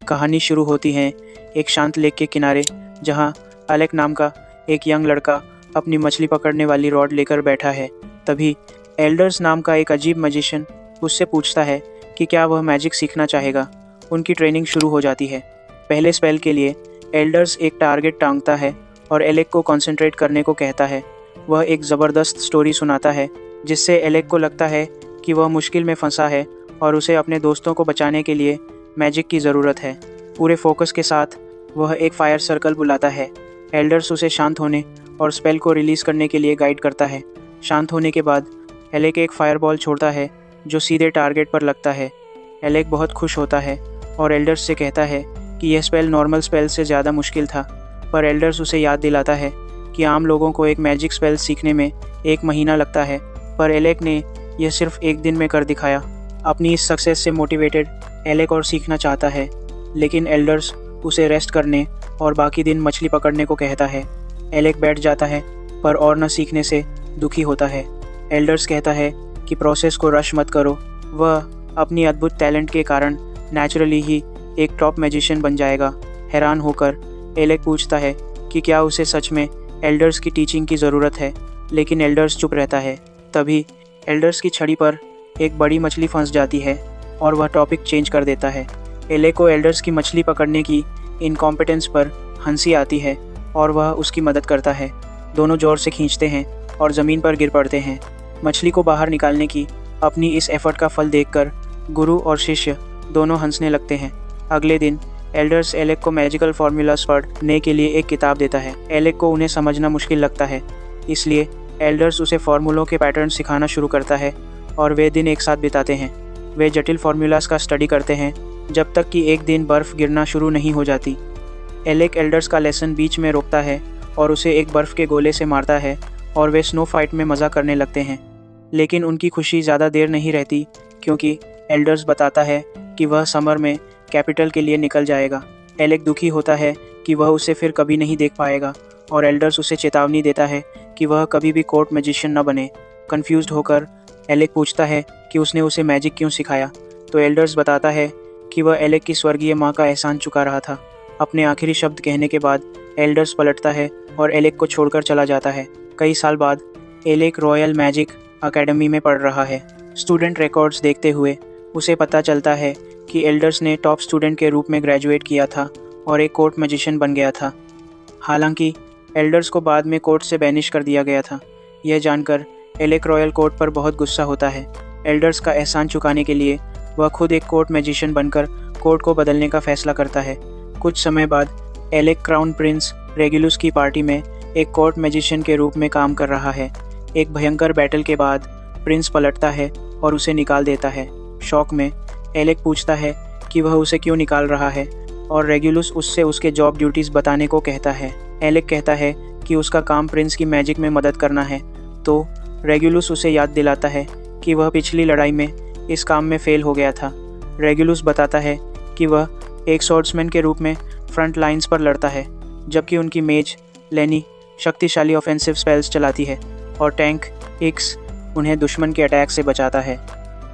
कहानी शुरू होती है एक शांत लेक के किनारे, जहाँ एलेक नाम का एक यंग लड़का अपनी मछली पकड़ने वाली रॉड लेकर बैठा है। तभी एल्डर्स नाम का एक अजीब मैजिशियन उससे पूछता है कि क्या वह मैजिक सीखना चाहेगा। उनकी ट्रेनिंग शुरू हो जाती है। पहले स्पेल के लिए एल्डर्स एक टारगेट टांगता है और एलेक को कंसंट्रेट करने को कहता है। वह एक ज़बरदस्त स्टोरी सुनाता है जिससे एलेक को लगता है कि वह मुश्किल में फंसा है और उसे अपने दोस्तों को बचाने के लिए मैजिक की ज़रूरत है। पूरे फोकस के साथ वह एक फायर सर्कल बुलाता है। एल्डर्स उसे शांत होने और स्पेल को रिलीज़ करने के लिए गाइड करता है। शांत होने के बाद एलेक एक फायरबॉल छोड़ता है जो सीधे टारगेट पर लगता है। एलेक बहुत खुश होता है और एल्डर्स से कहता है कि यह स्पेल नॉर्मल स्पेल से ज़्यादा मुश्किल था, पर एल्डर्स उसे याद दिलाता है कि आम लोगों को एक मैजिक स्पेल सीखने में 1 महीना लगता है, पर एलेक ने यह सिर्फ 1 दिन में कर दिखाया। अपनी इस सक्सेस से मोटिवेटेड एलेक और सीखना चाहता है, लेकिन एल्डर्स उसे रेस्ट करने और बाकी दिन मछली पकड़ने को कहता है। एलेक बैठ जाता है पर और न सीखने से दुखी होता है। एल्डर्स कहता है कि प्रोसेस को रश मत करो, वह अपनी अद्भुत टैलेंट के कारण नेचुरली ही एक टॉप मैजिशियन बन जाएगा। हैरान होकर एलेक पूछता है कि क्या उसे सच में एल्डर्स की टीचिंग की ज़रूरत है, लेकिन एल्डर्स चुप रहता है। तभी एल्डर्स की छड़ी पर एक बड़ी मछली फंस जाती है और वह टॉपिक चेंज कर देता है। एलेक को एल्डर्स की मछली पकड़ने की इनकॉम्पिटेंस पर हंसी आती है और वह उसकी मदद करता है। दोनों जोर से खींचते हैं और ज़मीन पर गिर पड़ते हैं। मछली को बाहर निकालने की अपनी इस एफर्ट का फल देखकर गुरु और शिष्य दोनों हंसने लगते हैं। अगले दिन एल्डर्स एलेक को मैजिकल फार्मूलास पढ़ने के लिए एक किताब देता है। एलेक को उन्हें समझना मुश्किल लगता है, इसलिए एल्डर्स उसे फार्मूलों के पैटर्न सिखाना शुरू करता है और वे दिन एक साथ बिताते हैं। वे जटिल फार्मूलास का स्टडी करते हैं जब तक कि एक दिन बर्फ़ गिरना शुरू नहीं हो जाती। एलेक एल्डर्स का लेसन बीच में रोकता है और उसे एक बर्फ़ के गोले से मारता है और वे स्नो फाइट में मज़ा करने लगते हैं। लेकिन उनकी खुशी ज़्यादा देर नहीं रहती, क्योंकि एल्डर्स बताता है कि वह समर में कैपिटल के लिए निकल जाएगा। एलेक दुखी होता है कि वह उसे फिर कभी नहीं देख पाएगा और एल्डर्स उसे चेतावनी देता है कि वह कभी भी कोर्ट मैजिशियन न बने। कंफ्यूज्ड होकर एलेक पूछता है कि उसने उसे मैजिक क्यों सिखाया, तो एल्डर्स बताता है कि वह एलेक की स्वर्गीय माँ का एहसान चुका रहा था। अपने आखिरी शब्द कहने के बाद एल्डर्स पलटता है और एलेक को छोड़कर चला जाता है। कई साल बाद एलेक रॉयल मैजिक अकेडमी में पढ़ रहा है। स्टूडेंट रिकॉर्ड्स देखते हुए उसे पता चलता है कि एल्डर्स ने टॉप स्टूडेंट के रूप में ग्रेजुएट किया था और एक कोर्ट मैजिशियन बन गया था। हालांकि एल्डर्स को बाद में कोर्ट से बैनिश कर दिया गया था। यह जानकर एलेक रॉयल कोर्ट पर बहुत गुस्सा होता है। एल्डर्स का एहसान चुकाने के लिए वह खुद एक कोर्ट मैजिशियन बनकर कोर्ट को बदलने का फैसला करता है। कुछ समय बाद एलेक क्राउन प्रिंस रेगुलस की पार्टी में एक कोर्ट मैजिशियन के रूप में काम कर रहा है। एक भयंकर बैटल के बाद प्रिंस पलटता है और उसे निकाल देता है। शॉक में एलेक पूछता है कि वह उसे क्यों निकाल रहा है और रेगुलस उससे उसके जॉब ड्यूटीज़ बताने को कहता है। एलेक कहता है कि उसका काम प्रिंस की मैजिक में मदद करना है, तो रेगुलस उसे याद दिलाता है कि वह पिछली लड़ाई में इस काम में फेल हो गया था। रेगुलस बताता है कि वह एक स्वॉर्ड्समैन के रूप में फ्रंट लाइंस पर लड़ता है, जबकि उनकी मेज लेनी शक्तिशाली ऑफेंसिव स्पेल्स चलाती है और टैंक एक्स उन्हें दुश्मन के अटैक से बचाता है।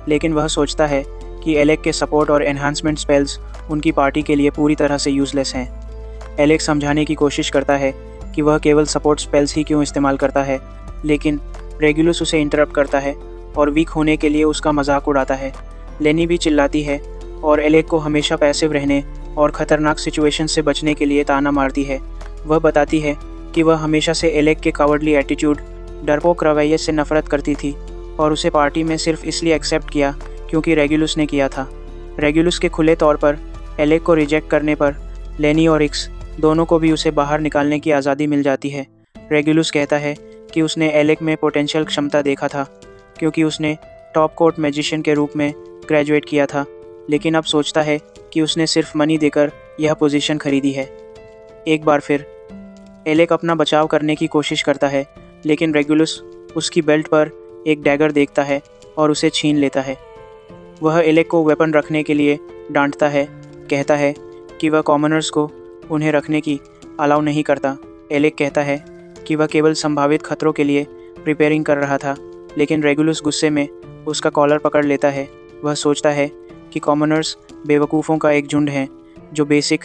लेकिन वह सोचता है कि एलेक के सपोर्ट और एनहांसमेंट स्पेल्स उनकी पार्टी के लिए पूरी तरह से यूज़लेस हैं। एलेक समझाने की कोशिश करता है कि वह केवल सपोर्ट स्पेल्स ही क्यों इस्तेमाल करता है, लेकिन रेगुलस उसे इंटरप्ट करता है और वीक होने के लिए उसका मजाक उड़ाता है। लेनी भी चिल्लाती है और एलेक को हमेशा पैसिव रहने और ख़तरनाक सिचुएशन से बचने के लिए ताना मारती है। वह बताती है कि वह हमेशा से एलेक के कावर्डली एटीट्यूड, डरपोक रवैये से नफरत करती थी और उसे पार्टी में सिर्फ इसलिए एक्सेप्ट किया क्योंकि रेगुलस ने किया था। रेगुलस के खुले तौर पर एलेक को रिजेक्ट करने पर लेनी और एक्स दोनों को भी उसे बाहर निकालने की आज़ादी मिल जाती है। रेगुलस कहता है कि उसने एलेक में पोटेंशियल क्षमता देखा था, क्योंकि उसने टॉप कोर्ट मैजिशियन के रूप में ग्रेजुएट किया था, लेकिन अब सोचता है कि उसने सिर्फ मनी देकर यह पोजीशन खरीदी है। एक बार फिर एलेक अपना बचाव करने की कोशिश करता है, लेकिन रेगुलस उसकी बेल्ट पर एक डैगर देखता है और उसे छीन लेता है। वह एलेक को वेपन रखने के लिए डांटता है, कहता है कि वह कॉमनर्स को उन्हें रखने की अलाउ नहीं करता। एलेक कहता है कि वह केवल संभावित खतरों के लिए प्रिपेयरिंग कर रहा था, लेकिन रेगुलस गुस्से में उसका कॉलर पकड़ लेता है। वह सोचता है कि कॉमनर्स बेवकूफ़ों का एक झुंड हैं जो बेसिक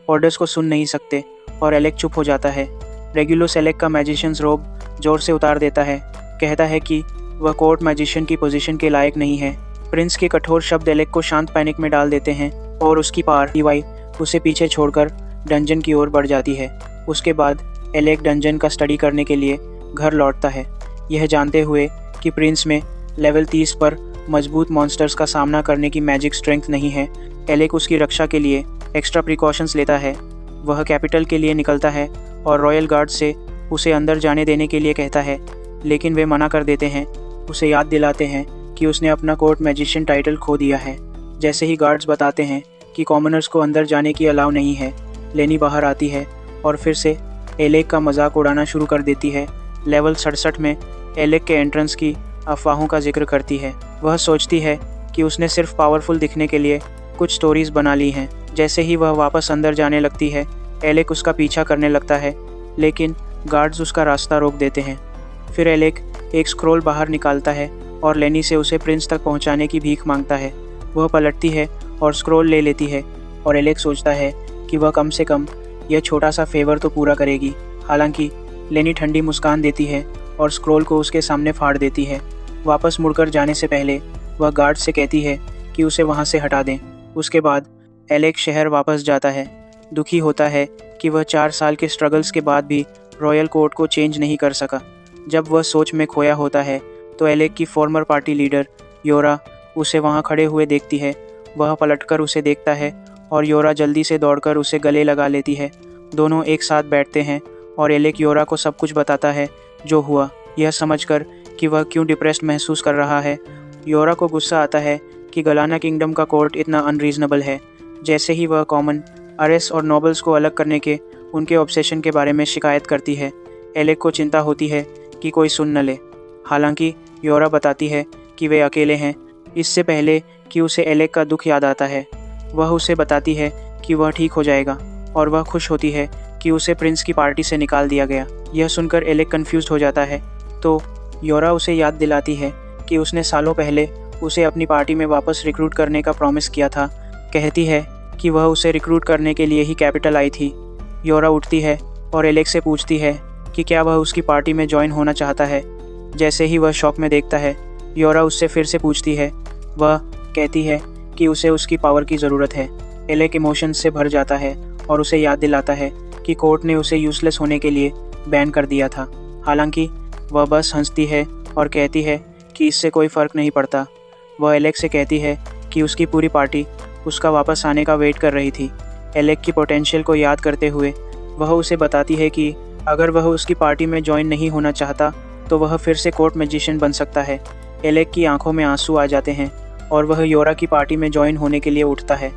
ऑर्डर्स को सुन नहीं सकते, और एलेक चुप हो जाता है। रेगुलस एलेक का मैजिशियंस रोब जोर से उतार देता है, कहता है कि वह कोर्ट मैजिशियन की पोजीशन के लायक नहीं है। प्रिंस के कठोर शब्द एलेक को शांत पैनिक में डाल देते हैं और उसकी पार्टी वाइफ उसे पीछे छोड़कर डंजन की ओर बढ़ जाती है। उसके बाद एलेक डंजन का स्टडी करने के लिए घर लौटता है, यह जानते हुए कि प्रिंस में लेवल 30 पर मजबूत मॉन्स्टर्स का सामना करने की मैजिक स्ट्रेंथ नहीं है। एलेक उसकी रक्षा के लिए एक्स्ट्रा प्रिकॉशंस लेता है। वह कैपिटल के लिए निकलता है और रॉयल गार्ड से उसे अंदर जाने देने के लिए कहता है, लेकिन वे मना कर देते हैं। उसे याद दिलाते हैं कि उसने अपना कोर्ट मैजिशियन टाइटल खो दिया है। जैसे ही गार्ड्स बताते हैं कि कॉमनर्स को अंदर जाने की अलाउ नहीं है, लेनी बाहर आती है और फिर से एलेक का मजाक उड़ाना शुरू कर देती है। लेवल 67 में एलेक के एंट्रेंस की अफवाहों का जिक्र करती है। वह सोचती है कि उसने सिर्फ पावरफुल दिखने के लिए कुछ स्टोरीज बना ली हैं। जैसे ही वह वापस अंदर जाने लगती है, एलेक उसका पीछा करने लगता है, लेकिन गार्ड्स उसका रास्ता रोक देते हैं। फिर एलेक एक स्क्रोल बाहर निकालता है और लेनी से उसे प्रिंस तक पहुंचाने की भीख मांगता है। वह पलटती है और स्क्रोल ले लेती है और एलेक सोचता है कि वह कम से कम यह छोटा सा फेवर तो पूरा करेगी। हालांकि लेनी ठंडी मुस्कान देती है और स्क्रोल को उसके सामने फाड़ देती है। वापस मुड़कर जाने से पहले वह गार्ड से कहती है कि उसे वहां से हटा दें। उसके बाद एलेक शहर वापस जाता है। दुखी होता है कि वह 4 साल के स्ट्रगल्स के बाद भी रॉयल कोर्ट को चेंज नहीं कर सका। जब वह सोच में खोया होता है तो एलेक की फॉर्मर पार्टी लीडर योरा उसे वहां खड़े हुए देखती है। वह पलटकर उसे देखता है और योरा जल्दी से दौड़कर उसे गले लगा लेती है। दोनों एक साथ बैठते हैं और एलेक योरा को सब कुछ बताता है जो हुआ, यह समझकर कि वह क्यों डिप्रेस्ड महसूस कर रहा है। योरा को गुस्सा आता है कि गलाना किंगडम का कोर्ट इतना अनरीजनेबल है। जैसे ही वह कॉमन, अरेस और नोबल्स को अलग करने के उनके ऑब्सेशन के बारे में शिकायत करती है, एलेक को चिंता होती है कि कोई सुन न ले। हालांकि योरा बताती है कि वे अकेले हैं। इससे पहले कि उसे एलेक का दुख याद आता है, वह उसे बताती है कि वह ठीक हो जाएगा और वह खुश होती है कि उसे प्रिंस की पार्टी से निकाल दिया गया। यह सुनकर एलेक कंफ्यूज हो जाता है, तो योरा उसे याद दिलाती है कि उसने सालों पहले उसे अपनी पार्टी में वापस रिक्रूट करने का प्रॉमिस किया था। कहती है कि वह उसे रिक्रूट करने के लिए ही कैपिटल आई थी। योरा उठती है और एलेक से पूछती है कि क्या वह उसकी पार्टी में ज्वाइन होना चाहता है। जैसे ही वह शॉक में देखता है, योरा उससे फिर से पूछती है। वह कहती है कि उसे उसकी पावर की ज़रूरत है। एलेक इमोशंस से भर जाता है और उसे याद दिलाता है कि कोर्ट ने उसे यूजलेस होने के लिए बैन कर दिया था। हालांकि वह बस हंसती है और कहती है कि इससे कोई फ़र्क नहीं पड़ता। वह एलेक से कहती है कि उसकी पूरी पार्टी उसका वापस आने का वेट कर रही थी। एलेक की पोटेंशियल को याद करते हुए वह उसे बताती है कि अगर वह उसकी पार्टी में ज्वाइन नहीं होना चाहता तो वह फिर से कोर्ट मैजिशियन बन सकता है। एलेक की आंखों में आंसू आ जाते हैं और वह योरा की पार्टी में ज्वाइन होने के लिए उठता है।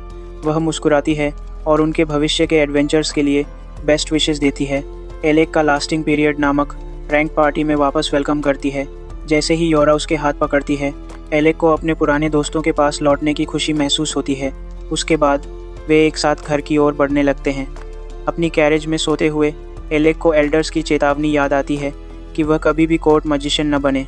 वह मुस्कुराती है और उनके भविष्य के एडवेंचर्स के लिए बेस्ट विशेस देती है। एलेक का लास्टिंग पीरियड नामक रैंक पार्टी में वापस वेलकम करती है। जैसे ही योरा उसके हाथ पकड़ती है, एलेक को अपने पुराने दोस्तों के पास लौटने की खुशी महसूस होती है। उसके बाद वे एक साथ घर की ओर बढ़ने लगते हैं। अपनी कैरेज में सोते हुए एलेक को एल्डर्स की चेतावनी याद आती है कि वह कभी भी कोर्ट मैजिशियन न बने।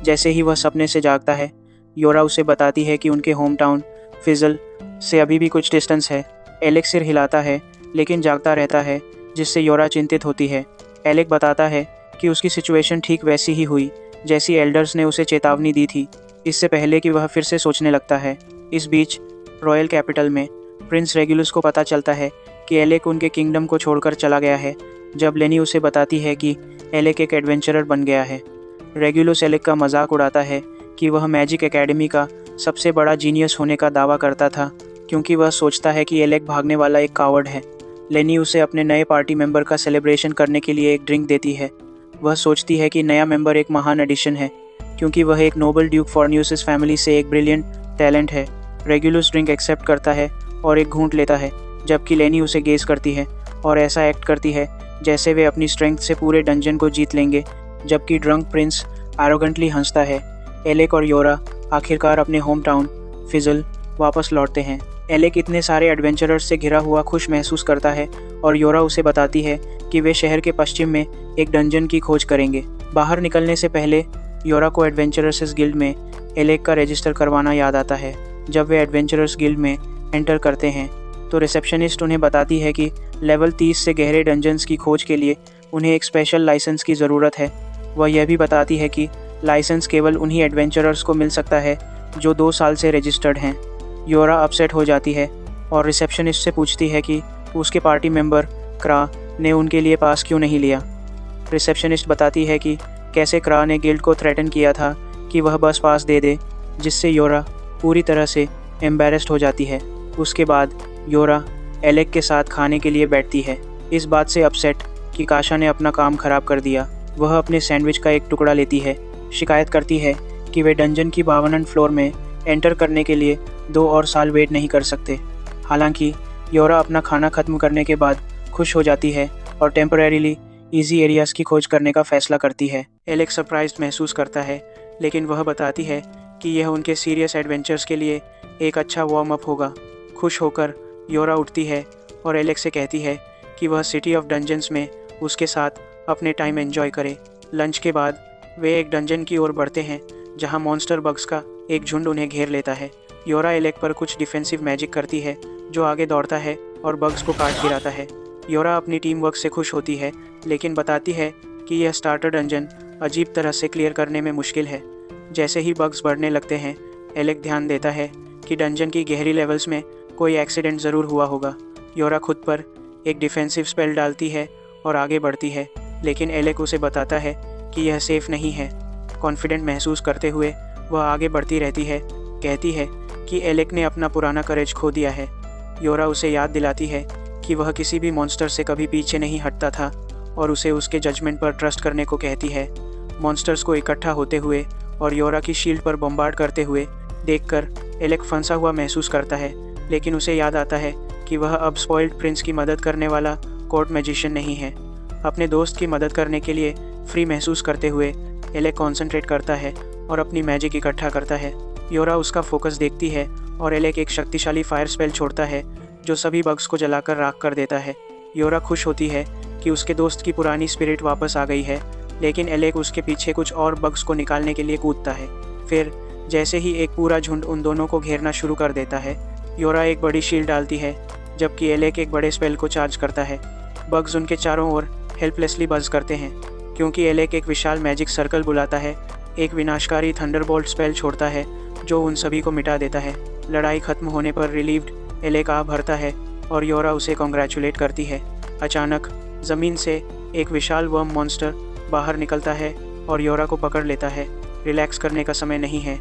जैसे ही वह सपने से जागता है, योरा उसे बताती है कि उनके होम टाउन फिजल से अभी भी कुछ डिस्टेंस है। एलेक सिर हिलाता है लेकिन जागता रहता है, जिससे योरा चिंतित होती है। एलेक बताता है कि उसकी सिचुएशन ठीक वैसी ही हुई जैसी एल्डर्स ने उसे चेतावनी दी थी, इससे पहले कि वह फिर से सोचने लगता है। इस बीच रॉयल कैपिटल में प्रिंस रेगुलस को पता चलता है कि एलेक उनके किंगडम को छोड़कर चला गया है। जब लेनी उसे बताती है कि एलेक एक एडवेंचरर बन गया है, रेगुलस एलेक का मजाक उड़ाता है कि वह मैजिक एकेडमी का सबसे बड़ा जीनियस होने का दावा करता था, क्योंकि वह सोचता है कि एलेक भागने वाला एक कावर्ड है। लेनी उसे अपने नए पार्टी मेंबर का सेलिब्रेशन करने के लिए एक ड्रिंक देती है। वह सोचती है कि नया मेंबर एक महान एडिशन है, क्योंकि वह एक नोबल ड्यूक फॉर्न्यूसिस फैमिली से एक ब्रिलियंट टैलेंट है। रेगुलस ड्रिंक एक्सेप्ट करता है और एक घूंट लेता है, जबकि लेनी उसे गेज करती है और ऐसा एक्ट करती है जैसे वे अपनी स्ट्रेंथ से पूरे डंजन को जीत लेंगे, जबकि ड्रंक प्रिंस एरोगेंटली हंसता है। एलेक और योरा आखिरकार अपने होम टाउन फिजल वापस लौटते हैं। एलेक इतने सारे एडवेंचरर्स से घिरा हुआ खुश महसूस करता है और योरा उसे बताती है कि वे शहर के पश्चिम में एक डंजन की खोज करेंगे। बाहर निकलने से पहले योरा को एडवेंचरर्स गिल्ड में एलेक का रजिस्टर करवाना याद आता है। जब वे एडवेंचरर्स गिल्ड में एंटर करते हैं तो रिसेप्शनिस्ट उन्हें बताती है कि लेवल 30 से गहरे डंजन्स की खोज के लिए उन्हें एक स्पेशल लाइसेंस की ज़रूरत है। वह यह भी बताती है कि लाइसेंस केवल उन्हीं एडवेंचरर्स को मिल सकता है जो 2 साल से रजिस्टर्ड हैं। योरा अपसेट हो जाती है और रिसेप्शनिस्ट से पूछती है कि उसके पार्टी मेंबर क्रा ने उनके लिए पास क्यों नहीं लिया। रिसेप्शनिस्ट बताती है कि कैसे क्रा ने गिल्ड को थ्रेटन किया था कि वह बस पास दे दे, जिससे योरा पूरी तरह से एम्बेरस्ड हो जाती है। उसके बाद योरा एलेक के साथ खाने के लिए बैठती है, इस बात से अपसेट कि काशा ने अपना काम खराब कर दिया। वह अपने सैंडविच का एक टुकड़ा लेती है, शिकायत करती है कि वे डंजन की 52 फ्लोर में एंटर करने के लिए 2 और साल वेट नहीं कर सकते। हालांकि योरा अपना खाना खत्म करने के बाद खुश हो जाती है और टेम्परेरीली इजी एरियाज़ की खोज करने का फैसला करती है। एलेक सरप्राइज्ड महसूस करता है, लेकिन वह बताती है कि यह उनके सीरियस एडवेंचर्स के लिए एक अच्छा वार्म अप होगा। खुश होकर योरा उठती है और एलेक से कहती है कि वह सिटी ऑफ डंजन्स में उसके साथ अपने टाइम एंजॉय करे। लंच के बाद वे एक डंजन की ओर बढ़ते हैं जहां मॉन्स्टर बग्स का एक झुंड उन्हें घेर लेता है। योरा एलेक पर कुछ डिफेंसिव मैजिक करती है जो आगे दौड़ता है और बग्स को काट गिराता है। योरा अपनी टीम वर्क से खुश होती है, लेकिन बताती है कि यह स्टार्टर डंजन अजीब तरह से क्लियर करने में मुश्किल है। जैसे ही बग्स बढ़ने लगते हैं, एलेक ध्यान देता है कि डंजन की गहरी लेवल्स में कोई एक्सीडेंट ज़रूर हुआ होगा। योरा खुद पर एक डिफेंसिव स्पेल डालती है और आगे बढ़ती है, लेकिन एलेक उसे बताता है कि यह सेफ नहीं है। कॉन्फिडेंट महसूस करते हुए वह आगे बढ़ती रहती है, कहती है कि एलेक ने अपना पुराना करेज खो दिया है। योरा उसे याद दिलाती है कि वह किसी भी मॉन्स्टर से कभी पीछे नहीं हटता था और उसे उसके जजमेंट पर ट्रस्ट करने को कहती है। मॉन्स्टर्स को इकट्ठा होते हुए और योरा की शील्ड पर बम्बार्ड करते हुए देखकर एलेक फंसा हुआ महसूस करता है, लेकिन उसे याद आता है कि वह अब स्पॉइल्ड प्रिंस की मदद करने वाला कोर्ट मैजिशियन नहीं है। अपने दोस्त की मदद करने के लिए फ्री महसूस करते हुए एलेक कॉन्सेंट्रेट करता है और अपनी मैजिक इकट्ठा करता है। योरा उसका फोकस देखती है और एलेक एक शक्तिशाली फायर स्पेल छोड़ता है जो सभी बग्स को जलाकर राख कर देता है। योरा खुश होती है कि उसके दोस्त की पुरानी स्पिरिट वापस आ गई है, लेकिन एलेक उसके पीछे कुछ और बग्स को निकालने के लिए कूदता है। फिर जैसे ही एक पूरा झुंड उन दोनों को घेरना शुरू कर देता है, योरा एक बड़ी शील्ड डालती है, जबकि एलेक एक बड़े स्पेल को चार्ज करता है। बग्स उनके चारों ओर हेल्पलेसली बज़ करते हैं, क्योंकि एलेक एक विशाल मैजिक सर्कल बुलाता है, एक विनाशकारी थंडरबोल्ट स्पेल छोड़ता है जो उन सभी को मिटा देता है। लड़ाई खत्म होने पर रिलीव्ड एलेक आ भरता है और योरा उसे कॉन्ग्रेचुलेट करती है। अचानक ज़मीन से एक विशाल वर्म मॉन्स्टर बाहर निकलता है और योरा को पकड़ लेता है। रिलैक्स करने का समय नहीं है।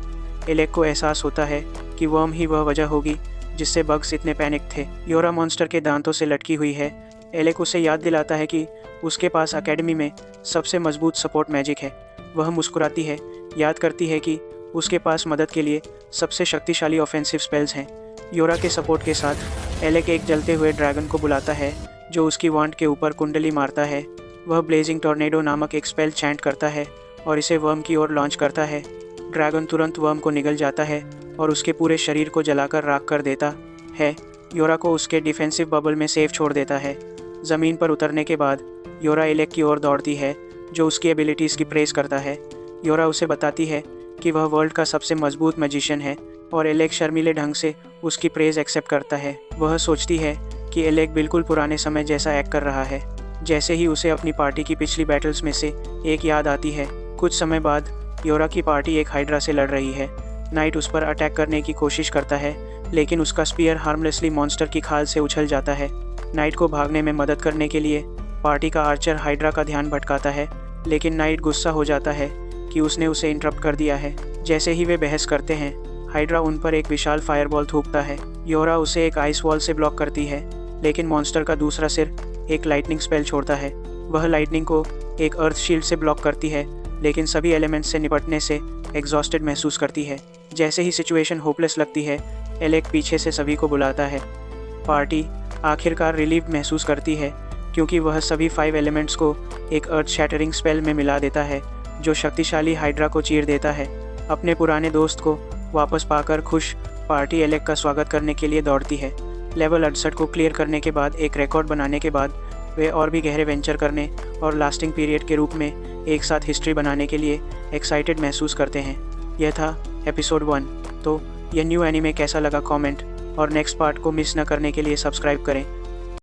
एलेक को एहसास होता है कि वर्म ही वह वजह होगी जिससे बग्स इतने पैनिक थे। योरा मॉन्स्टर के दांतों से लटकी हुई है। एलेक उसे याद दिलाता है कि उसके पास एकेडमी में सबसे मजबूत सपोर्ट मैजिक है। वह मुस्कुराती है, याद करती है कि उसके पास मदद के लिए सबसे शक्तिशाली ऑफेंसिव स्पेल्स हैं। योरा के सपोर्ट के साथ एलेक एक जलते हुए ड्रैगन को बुलाता है जो उसकी वांट के ऊपर कुंडली मारता है। वह ब्लेजिंग टॉर्नेडो नामक एक स्पेल चैंट करता है और इसे वर्म की ओर लॉन्च करता है। ड्रैगन तुरंत वर्म को निगल जाता है और उसके पूरे शरीर को जलाकर राख कर देता है। योरा को उसके डिफेंसिव बबल में सेफ छोड़ देता है। ज़मीन पर उतरने के बाद योरा एलेक की ओर दौड़ती है जो उसकी एबिलिटीज़ की प्रेज़ करता है। योरा उसे बताती है कि वह वर्ल्ड का सबसे मजबूत मैजिशियन है और एलेक शर्मीले ढंग से उसकी प्रेज़ एक्सेप्ट करता है। वह सोचती है कि एलेक बिल्कुल पुराने समय जैसा एक्ट कर रहा है। जैसे ही उसे अपनी पार्टी की पिछली बैटल्स में से एक याद आती है। कुछ समय बाद योरा की पार्टी एक हाइड्रा से लड़ रही है। नाइट उस पर अटैक करने की कोशिश करता है, लेकिन उसका स्पीयर हार्मलेसली मॉन्स्टर की खाल से उछल जाता है। नाइट को भागने में मदद करने के लिए पार्टी का आर्चर हाइड्रा का ध्यान भटकाता है, लेकिन नाइट गुस्सा हो जाता है कि उसने उसे इंटरप्ट कर दिया है। जैसे ही वे बहस करते हैं, हाइड्रा उन पर एक विशाल फायरबॉल थूकता है। योरा उसे एक आइस वॉल से ब्लॉक करती है, लेकिन मॉन्स्टर का दूसरा सिर एक लाइटनिंग स्पेल छोड़ता है। वह लाइटनिंग को एक अर्थ शील्ड से ब्लॉक करती है, लेकिन सभी एलिमेंट्स से निपटने से एग्जॉस्टेड महसूस करती है। जैसे ही सिचुएशन होपलेस लगती है, एलेक पीछे से सभी को बुलाता है। पार्टी आखिरकार रिलीव महसूस करती है क्योंकि वह सभी 5 एलिमेंट्स को एक अर्थ शैटरिंग स्पेल में मिला देता है जो शक्तिशाली हाइड्रा को चीर देता है। अपने पुराने दोस्त को वापस पाकर खुश पार्टी एलेक का स्वागत करने के लिए दौड़ती है। लेवल 68 को क्लियर करने के बाद एक रिकॉर्ड बनाने के बाद वे और भी गहरे वेंचर करने और लास्टिंग पीरियड के रूप में एक साथ हिस्ट्री बनाने के लिए एक्साइटेड महसूस करते हैं। यह था एपिसोड 1। तो यह न्यू एनीमे कैसा लगा कमेंट और नेक्स्ट पार्ट को मिस न करने के लिए सब्सक्राइब करें।